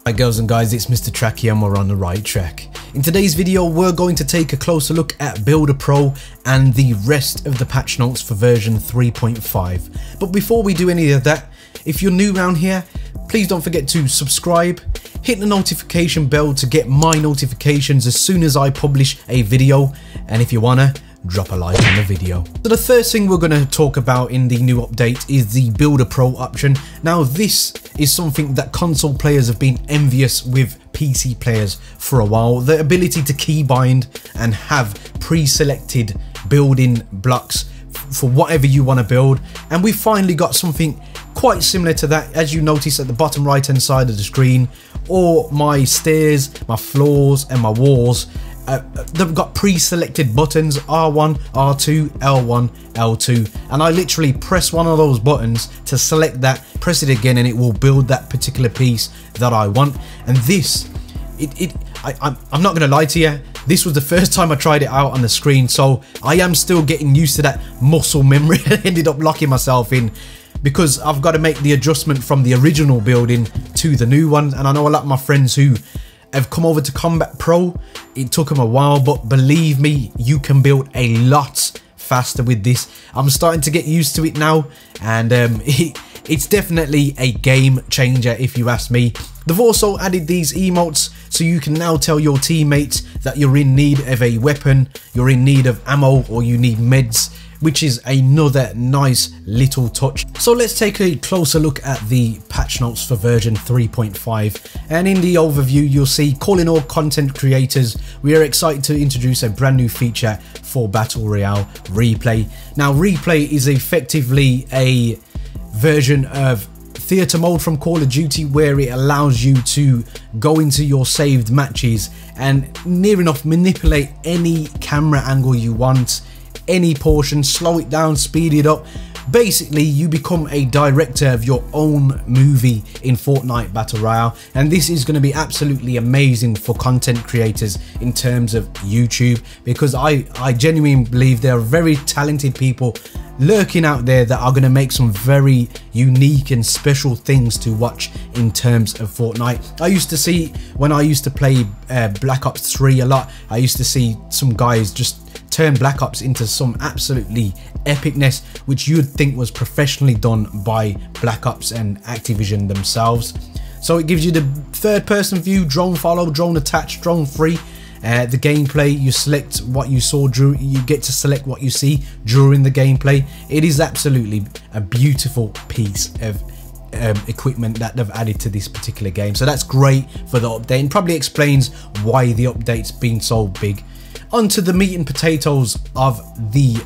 Hi girls and guys, it's Mr. Tracky and we're on the right track. In today's video we're going to take a closer look at Builder Pro and the rest of the patch notes for version 3.5. But before we do any of that, if you're new around here, please don't forget to subscribe, hit the notification bell to get my notifications as soon as I publish a video, and if you wanna, drop a like on the video. So the first thing we're going to talk about in the new update is the Builder Pro option. Now this is something that console players have been envious with PC players for a while. The ability to keybind and have pre-selected building blocks for whatever you want to build, and we finally got something quite similar to that. As you notice at the bottom right hand side of the screen, all my stairs, my floors and my walls, they've got pre-selected buttons: R1, R2, L1, L2, and I literally press one of those buttons to select that, press it again, and it will build that particular piece that I want. And this, I'm not gonna lie to you, this was the first time I tried it out on the screen, so I am still getting used to that muscle memory. I ended up locking myself in because I've got to make the adjustment from the original building to the new one. And I know a lot of my friends who have come over to Combat Pro, it took them a while, but believe me, you can build a lot faster with this. I'm starting to get used to it now, and it's definitely a game changer if you ask me. They've also added these emotes, so you can now tell your teammates that you're in need of a weapon, you're in need of ammo, or you need meds, which is another nice little touch. So let's take a closer look at the patch notes for version 3.5, and in the overview you'll see, calling all content creators, we are excited to introduce a brand new feature for Battle Royale replay. Now replay is effectively a version of theatre mode from Call of Duty, where it allows you to go into your saved matches and near enough manipulate any camera angle you want, any portion, slow it down, speed it up. Basically you become a director of your own movie in Fortnite Battle Royale, and this is going to be absolutely amazing for content creators in terms of YouTube, because I genuinely believe there are very talented people lurking out there that are going to make some very unique and special things to watch in terms of Fortnite. I used to see, when I used to play Black Ops 3 a lot, I used to see some guys just turn Black Ops into some absolutely epicness, which you'd think was professionally done by Black Ops and Activision themselves. So it gives you the third person view, drone follow, drone attach, drone free. The gameplay, you select what you saw, you get to select what you see during the gameplay. It is absolutely a beautiful piece of equipment that they've added to this particular game. So that's great for the update, and probably explains why the update's been so big. Onto the meat and potatoes of the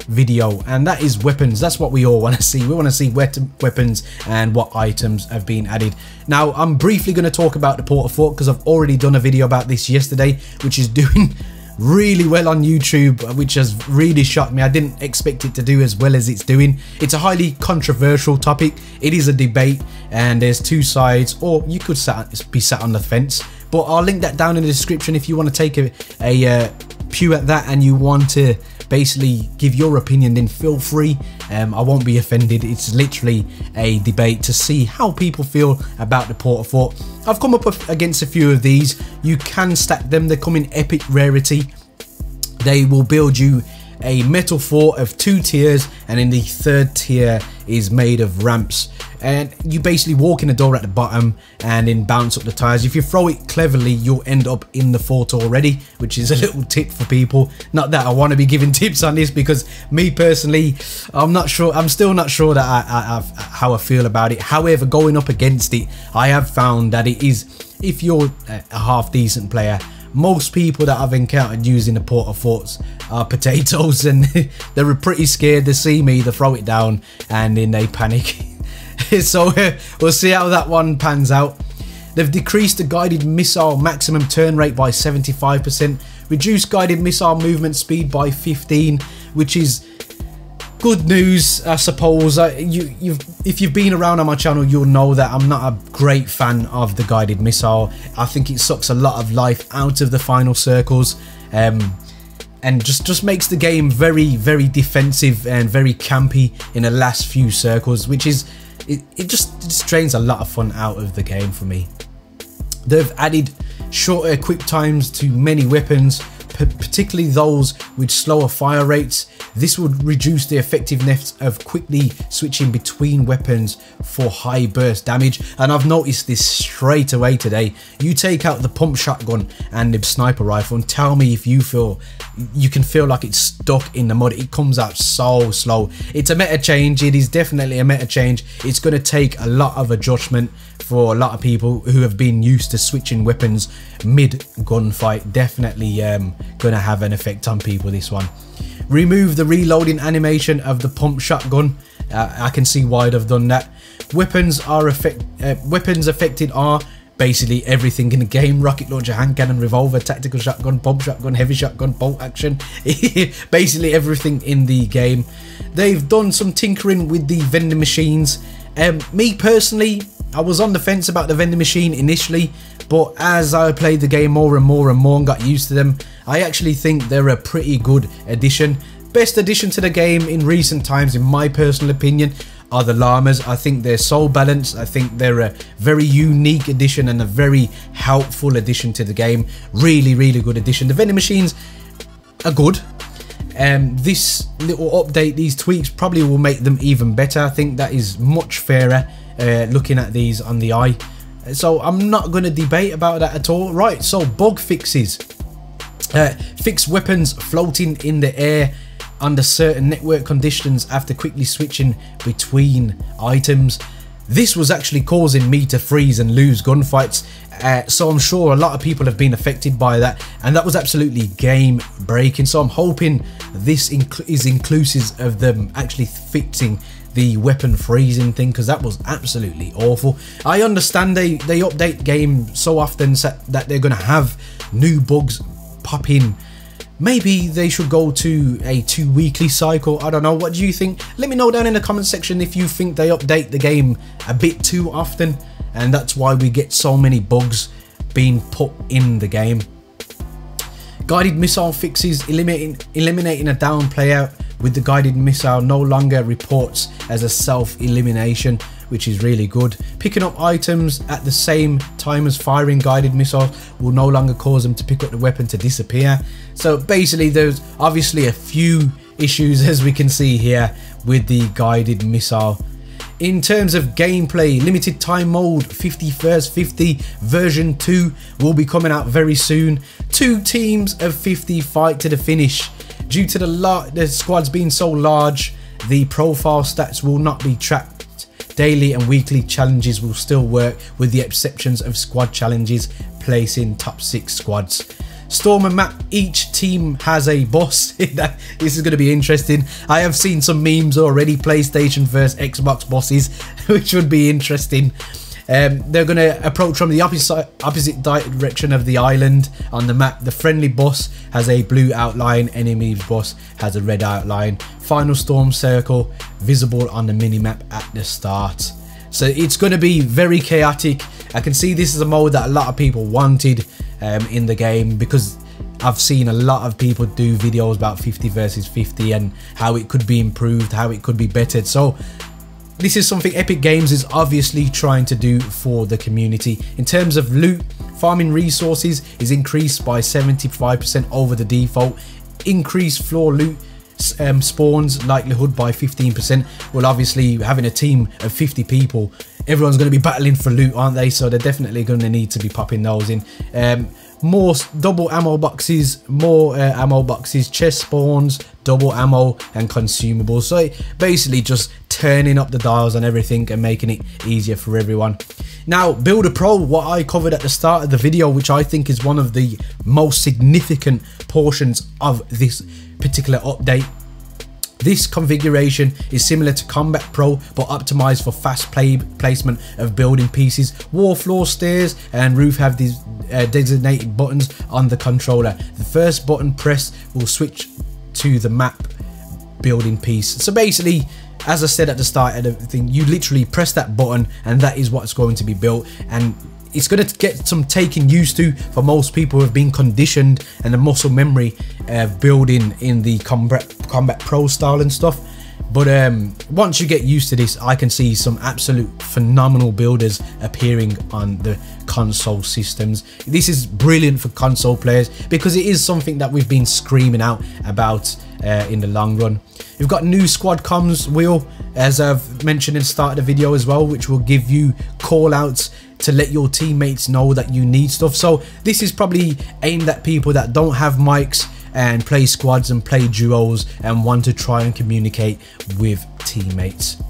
video, and that is weapons. That's what we all want to see. We want to see weapons and what items have been added. Now I'm briefly going to talk about the Porter Fort, because I've already done a video about this yesterday, which is doing really well on YouTube, which has really shocked me. I didn't expect it to do as well as it's doing. It's a highly controversial topic. It is a debate, and there's two sides, or you could be sat on the fence. But I'll link that down in the description if you want to take a pew at that and you want to basically give your opinion, then feel free. I won't be offended. It's literally a debate to see how people feel about the Porter Fort. I've come up against a few of these. You can stack them. They come in epic rarity. They will build you a metal fort of 2 tiers, and in the 3rd tier is made of ramps, and you basically walk in the door at the bottom and then bounce up the tires. If you throw it cleverly, you'll end up in the fort already, which is a little tip for people. Not that I want to be giving tips on this, because me personally, I'm still not sure that how I feel about it. However, going up against it, I have found that it is, if you're a half decent player, most people that I've encountered using the Porter Forts are potatoes, and they're pretty scared. They see me, they throw it down, and then they panic. So we'll see how that one pans out. They've decreased the guided missile maximum turn rate by 75%, reduced guided missile movement speed by 15, which is good news, I suppose. If you've been around on my channel, you'll know that I'm not a great fan of the guided missile. I think it sucks a lot of life out of the final circles, and just makes the game very, very defensive and very campy in the last few circles, which is, it just drains a lot of fun out of the game for me. They've added shorter equip times to many weapons, particularly those with slower fire rates. This would reduce the effectiveness of quickly switching between weapons for high burst damage. And I've noticed this straight away today. You take out the pump shotgun and the sniper rifle and tell me if you can feel like it's stuck in the mud. It comes out so slow. It's a meta change. It is definitely a meta change. It's going to take a lot of adjustment for a lot of people who have been used to switching weapons mid gunfight. Definitely going to have an effect on people, this one. Remove the reloading animation of the pump shotgun. I can see why they've done that. Weapons affected are basically everything in the game: rocket launcher, hand cannon, revolver, tactical shotgun, pump shotgun, heavy shotgun, bolt action. Basically everything in the game. They've done some tinkering with the vending machines. Me personally, I was on the fence about the vending machine initially, but as I played the game more and more and got used to them, I actually think they're a pretty good addition. Best addition to the game in recent times, in my personal opinion, are the llamas. I think they're so balanced. I think they're a very unique addition and a very helpful addition to the game. Really, really good addition. The vending machines are good. This little update, these tweaks probably will make them even better. I think that is much fairer looking at these on the eye. So I'm not going to debate about that at all. Right, so bug fixes. Fix weapons floating in the air under certain network conditions after quickly switching between items. This was actually causing me to freeze and lose gunfights, so I'm sure a lot of people have been affected by that, and that was absolutely game breaking. So I'm hoping this is inclusive of them actually fixing the weapon freezing thing, because that was absolutely awful. I understand they update the game so often that they're going to have new bugs pop in. Maybe they should go to a 2-weekly cycle. I don't know. What do you think? Let me know down in the comment section if you think they update the game a bit too often, and that's why we get so many bugs being put in the game. Guided missile fixes. Eliminating a down player with the guided missile no longer reports as a self-elimination, which is really good. Picking up items at the same time as firing guided missiles will no longer cause them to pick up the weapon to disappear. So basically there's obviously a few issues, as we can see here, with the guided missile. In terms of gameplay, limited time mode 50 vs 50 version 2 will be coming out very soon. 2 teams of 50 fight to the finish. Due to the squads being so large, the profile stats will not be tracked. Daily and weekly challenges will still work, with the exceptions of squad challenges placing top 6 squads. Storm and map, each team has a boss. This is going to be interesting. I have seen some memes already, PlayStation versus Xbox bosses, which would be interesting. They're going to approach from the opposite direction of the island on the map. The friendly boss has a blue outline, enemy boss has a red outline. Final storm circle visible on the minimap at the start. So it's going to be very chaotic. I can see this is a mode that a lot of people wanted in the game, because I've seen a lot of people do videos about 50 versus 50 and how it could be improved, how it could be bettered. So this is something Epic Games is obviously trying to do for the community. In terms of loot, farming resources is increased by 75% over the default. Increased floor loot spawns likelihood by 15%. Well, obviously having a team of 50 people, everyone's going to be battling for loot, aren't they? So they're definitely going to need to be popping those in. More double ammo boxes, chest spawns, double ammo and consumables. So basically just turning up the dials on everything and making it easier for everyone. Now, Builder Pro, what I covered at the start of the video, which I think is one of the most significant portions of this particular update. This configuration is similar to Combat Pro, but optimized for fast placement of building pieces. Wall, floor, stairs and roof have these designated buttons on the controller. The first button press will switch to the map building piece. So basically, as I said at the start of the thing, you literally press that button and that is what's going to be built, and it's going to get some taking used to for most people who have been conditioned and the muscle memory of building in the Combat Pro style and stuff. But once you get used to this, I can see some absolute phenomenal builders appearing on the console systems. This is brilliant for console players because it is something that we've been screaming out about in the long run. We've got new squad comms wheel, as I've mentioned in the start of the video as well, which will give you call outs to let your teammates know that you need stuff. So this is probably aimed at people that don't have mics and play squads and play duos and want to try and communicate with teammates.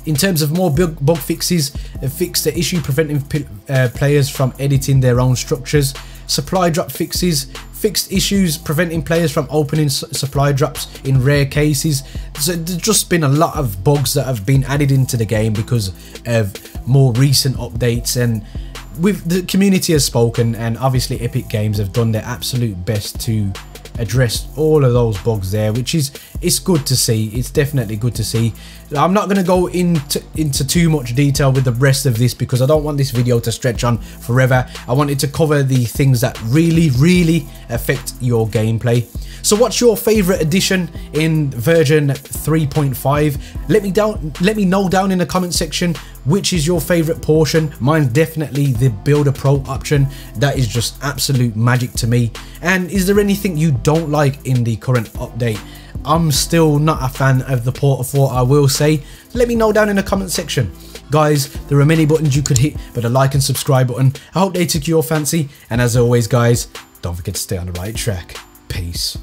In terms of more bug fixes, fix the issue preventing players from editing their own structures. Supply drop fixes, fixed issues preventing players from opening supply drops in rare cases. So there's just been a lot of bugs that have been added into the game because of more recent updates, and with the community has spoken, and obviously Epic Games have done their absolute best to address all of those bugs there, which is, it's good to see. It's definitely good to see. I'm not going to go into too much detail with the rest of this because I don't want this video to stretch on forever. I wanted to cover the things that really affect your gameplay. So what's your favorite addition in version 3.5? Let me know down in the comment section which is your favorite portion. Mine's definitely the Builder Pro option. That is just absolute magic to me. And is there anything you don't like in the current update? I'm still not a fan of the Portal 4, I will say. Let me know down in the comment section. Guys, there are many buttons you could hit, but a like and subscribe button, I hope they took your fancy. And as always guys, don't forget to stay on the right track. Peace.